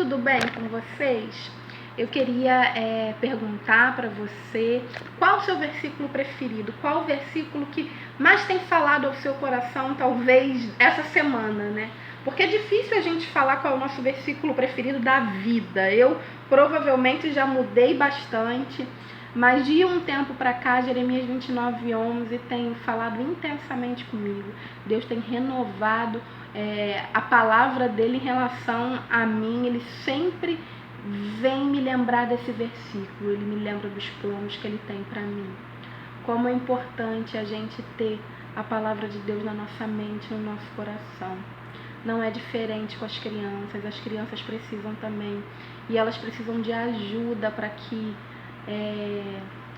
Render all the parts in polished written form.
tudo bem com vocês? Eu queria perguntar para você qual o seu versículo preferido, qual o versículo que mais tem falado ao seu coração, talvez, essa semana, né? Porque é difícil a gente falar qual é o nosso versículo preferido da vida. Eu provavelmente já mudei bastante, mas de um tempo para cá, Jeremias 29:11 tem falado intensamente comigo. Deus tem renovado a palavra dele em relação a mim. Ele sempre vem me lembrar desse versículo. Ele me lembra dos planos que ele tem para mim. Como é importante a gente ter a palavra de Deus na nossa mente, no nosso coração. Não é diferente com as crianças precisam também, e elas precisam de ajuda para que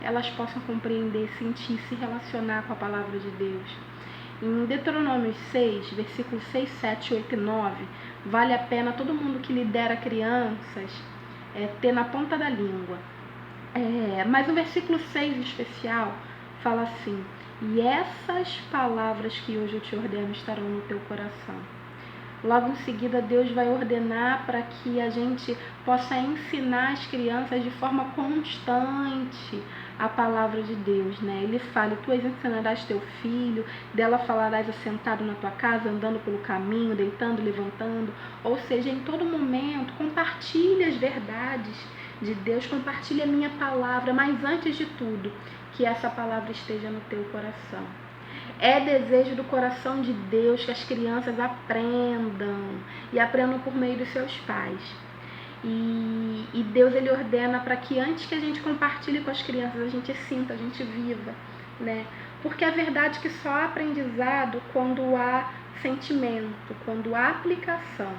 elas possam compreender, sentir, se relacionar com a palavra de Deus. Em Deuteronômio 6, versículos 6, 7, 8 e 9, vale a pena todo mundo que lidera crianças ter na ponta da língua. Mas o versículo 6 em especial fala assim: e essas palavras que hoje eu te ordeno estarão no teu coração. Logo em seguida, Deus vai ordenar para que a gente possa ensinar as crianças de forma constante a palavra de Deus, né? Ele fala: tu as ensinarás teu filho, dela falarás assentado na tua casa, andando pelo caminho, deitando, levantando. Ou seja, em todo momento, compartilhe as verdades de Deus, compartilhe a minha palavra, mas antes de tudo, que essa palavra esteja no teu coração. É desejo do coração de Deus que as crianças aprendam, e aprendam por meio dos seus pais. E Deus, ele ordena para que antes que a gente compartilhe com as crianças, a gente sinta, a gente viva, né? Porque a verdade é que só há aprendizado quando há sentimento, quando há aplicação.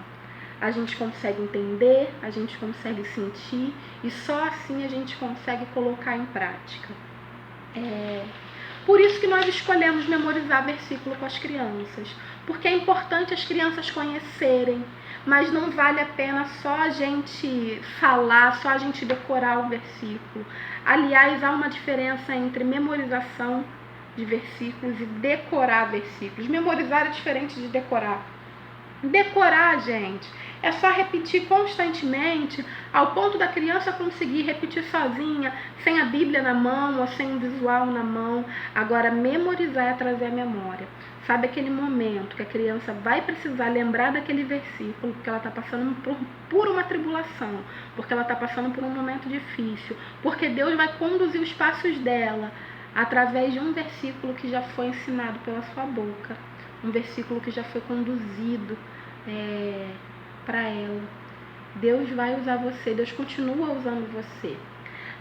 A gente consegue entender, a gente consegue sentir, e só assim a gente consegue colocar em prática. Por isso que nós escolhemos memorizar versículo com as crianças, porque é importante as crianças conhecerem, mas não vale a pena só a gente falar, só a gente decorar o versículo. Aliás, há uma diferença entre memorização de versículos e decorar versículos. Memorizar é diferente de decorar. Decorar, gente, é só repetir constantemente ao ponto da criança conseguir repetir sozinha, sem a Bíblia na mão ou sem o visual na mão. Agora, memorizar é trazer a memória. Sabe aquele momento que a criança vai precisar lembrar daquele versículo, porque ela está passando por uma tribulação, porque ela está passando por um momento difícil, porque Deus vai conduzir os passos dela através de um versículo que já foi ensinado pela sua boca, um versículo que já foi conduzido para ela. Deus vai usar você, Deus continua usando você.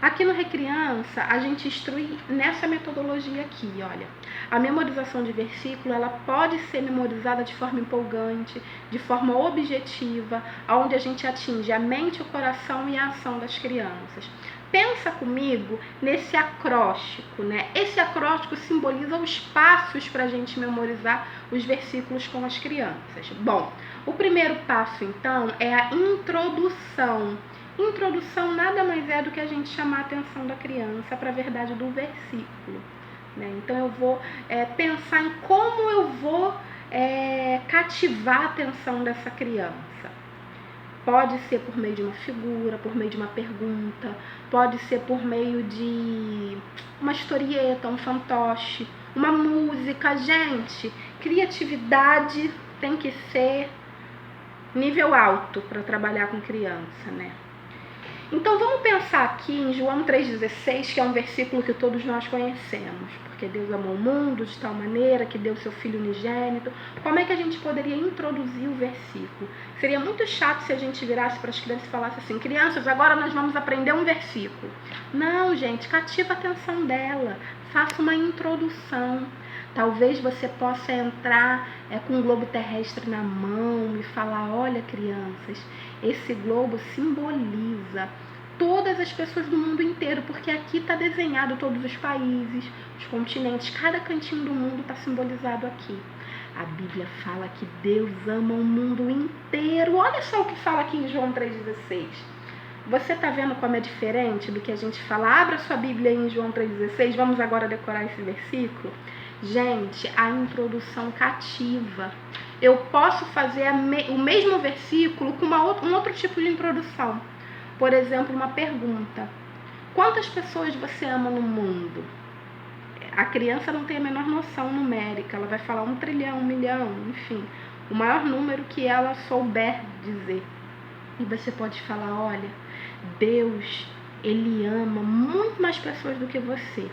Aqui no Recriança, a gente instrui nessa metodologia aqui, olha. A memorização de versículo, ela pode ser memorizada de forma empolgante, de forma objetiva, onde a gente atinge a mente, o coração e a ação das crianças. Pensa comigo nesse acróstico, né? Esse acróstico simboliza os passos para a gente memorizar os versículos com as crianças. Bom, o primeiro passo, então, é a introdução. Introdução nada mais é do que a gente chamar a atenção da criança para a verdade do versículo, né? Então eu vou pensar em como eu vou cativar a atenção dessa criança. Pode ser por meio de uma figura, por meio de uma pergunta, pode ser por meio de uma historieta, um fantoche, uma música. Gente, criatividade tem que ser nível alto para trabalhar com criança, né? Então vamos pensar aqui em João 3,16, que é um versículo que todos nós conhecemos. Porque Deus amou o mundo de tal maneira que deu seu Filho unigênito. Como é que a gente poderia introduzir o versículo? Seria muito chato se a gente virasse para as crianças e falasse assim: crianças, agora nós vamos aprender um versículo. Não, gente, cativa a atenção dela. Faça uma introdução. Talvez você possa entrar com um globo terrestre na mão e falar: olha, crianças, esse globo simboliza todas as pessoas do mundo inteiro, porque aqui está desenhado todos os países, os continentes, cada cantinho do mundo está simbolizado aqui. A Bíblia fala que Deus ama o mundo inteiro. Olha só o que fala aqui em João 3,16. Você está vendo como é diferente do que a gente fala? Abra sua Bíblia em João 3,16. Vamos agora decorar esse versículo. Gente, a introdução cativa. Eu posso fazer o mesmo versículo com um outro tipo de introdução. Por exemplo, uma pergunta. Quantas pessoas você ama no mundo? A criança não tem a menor noção numérica. Ela vai falar 1 trilhão, 1 milhão, enfim. O maior número que ela souber dizer. E você pode falar, olha, Deus, Ele ama muito mais pessoas do que você.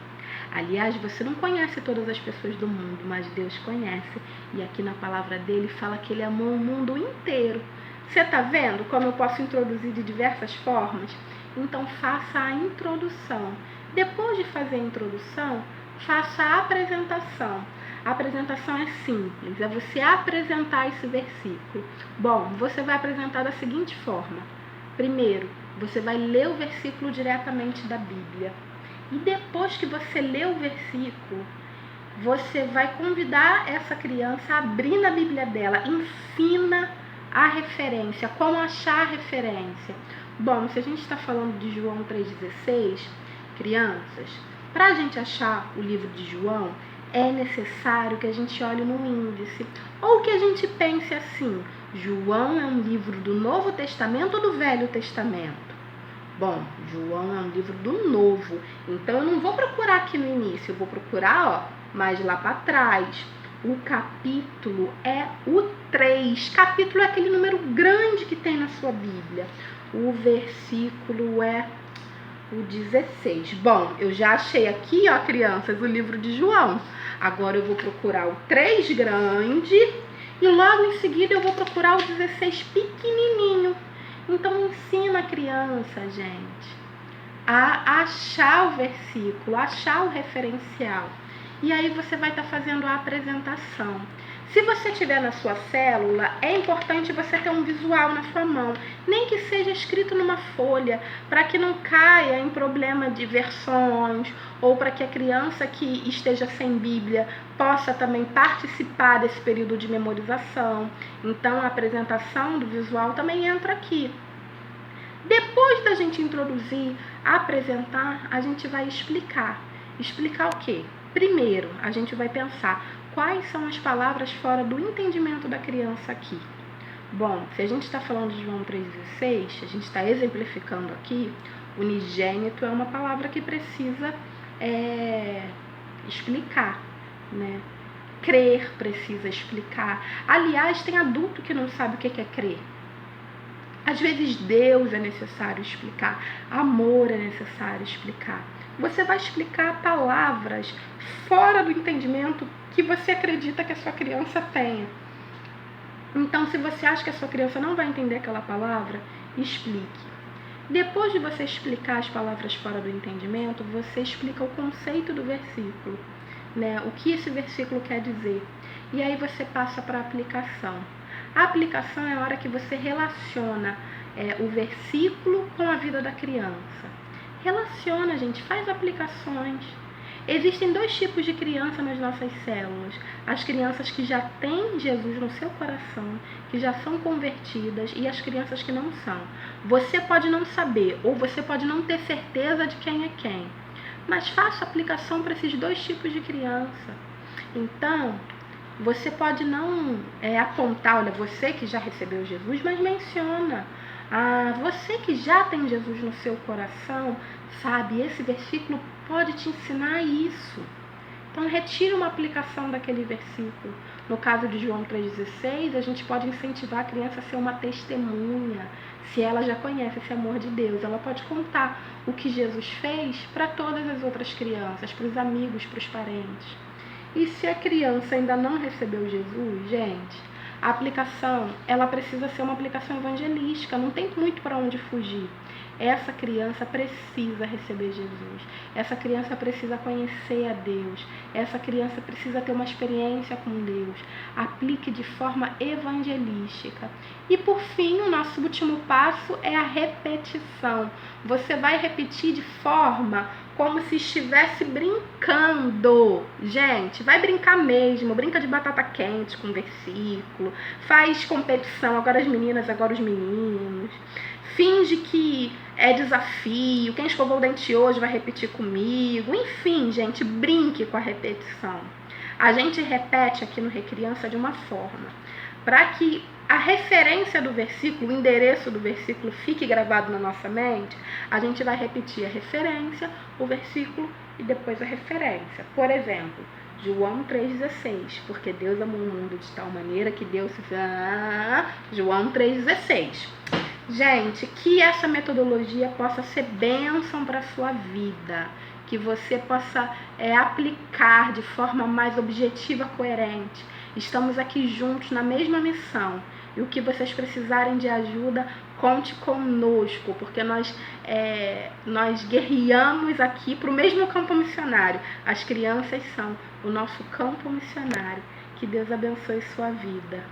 Aliás, você não conhece todas as pessoas do mundo, mas Deus conhece. E aqui na palavra dele fala que ele amou o mundo inteiro. Você está vendo como eu posso introduzir de diversas formas? Então faça a introdução. Depois de fazer a introdução, faça a apresentação. A apresentação é simples, é você apresentar esse versículo. Bom, você vai apresentar da seguinte forma. Primeiro, você vai ler o versículo diretamente da Bíblia. E depois que você lê o versículo, você vai convidar essa criança a abrir na Bíblia dela. Ensina a referência, como achar a referência. Bom, se a gente está falando de João 3,16, crianças, para a gente achar o livro de João, é necessário que a gente olhe no índice. Ou que a gente pense assim, João é um livro do Novo Testamento ou do Velho Testamento? Bom, João é um livro do Novo, então eu não vou procurar aqui no início, eu vou procurar mais lá para trás. O capítulo é o 3, capítulo é aquele número grande que tem na sua Bíblia. O versículo é o 16. Bom, eu já achei aqui, crianças, o livro de João. Agora eu vou procurar o 3 grande e logo em seguida eu vou procurar o 16 pequenininho. Então, ensina a criança, gente, a achar o versículo, achar o referencial. E aí você vai estar fazendo a apresentação. Se você tiver na sua célula, é importante você ter um visual na sua mão, nem que seja escrito numa folha, para que não caia em problema de versões, ou para que a criança que esteja sem Bíblia possa também participar desse período de memorização. Então, a apresentação do visual também entra aqui. Depois da gente introduzir, apresentar, a gente vai explicar. Explicar o quê? Primeiro, a gente vai pensar quais são as palavras fora do entendimento da criança aqui. Bom, se a gente está falando de João 3,16, a gente está exemplificando aqui, unigênito é uma palavra que precisa explicar, né? Crer precisa explicar. Aliás, tem adulto que não sabe o que é crer. Às vezes Deus é necessário explicar, amor é necessário explicar. Você vai explicar palavras fora do entendimento que você acredita que a sua criança tenha. Então, se você acha que a sua criança não vai entender aquela palavra, explique. Depois de você explicar as palavras fora do entendimento, você explica o conceito do versículo, né? O que esse versículo quer dizer. E aí você passa para a aplicação. A aplicação é a hora que você relaciona o versículo com a vida da criança. Relaciona, gente, faz aplicações. Existem 2 tipos de criança nas nossas células. As crianças que já têm Jesus no seu coração, que já são convertidas, e as crianças que não são. Você pode não saber, ou você pode não ter certeza de quem é quem. Mas faça aplicação para esses 2 tipos de criança. Então, você pode não apontar, olha, você que já recebeu Jesus, mas menciona. Você que já tem Jesus no seu coração, sabe, esse versículo pode te ensinar isso. Então, retire uma aplicação daquele versículo. No caso de João 3,16, a gente pode incentivar a criança a ser uma testemunha. Se ela já conhece esse amor de Deus, ela pode contar o que Jesus fez para todas as outras crianças, para os amigos, para os parentes. E se a criança ainda não recebeu Jesus, gente, a aplicação, ela precisa ser uma aplicação evangelística, não tem muito para onde fugir. Essa criança precisa receber Jesus. Essa criança precisa conhecer a Deus. Essa criança precisa ter uma experiência com Deus. Aplique de forma evangelística. E por fim, o nosso último passo é a repetição. Você vai repetir de forma como se estivesse brincando. Gente, vai brincar mesmo. Brinca de batata quente com versículo. Faz competição, agora as meninas, agora os meninos. Finge que é desafio. Quem escovou o dente hoje vai repetir comigo. Enfim, gente, brinque com a repetição. A gente repete aqui no Recriança de uma forma, para que a referência do versículo, o endereço do versículo fique gravado na nossa mente, a gente vai repetir a referência, o versículo e depois a referência. Por exemplo, João 3,16, porque Deus amou o mundo de tal maneira que Deus... João 3,16. Gente, que essa metodologia possa ser bênção para a sua vida, que você possa aplicar de forma mais objetiva, coerente. Estamos aqui juntos na mesma missão. E o que vocês precisarem de ajuda, conte conosco, porque nós guerreamos aqui para o mesmo campo missionário. As crianças são o nosso campo missionário. Que Deus abençoe sua vida.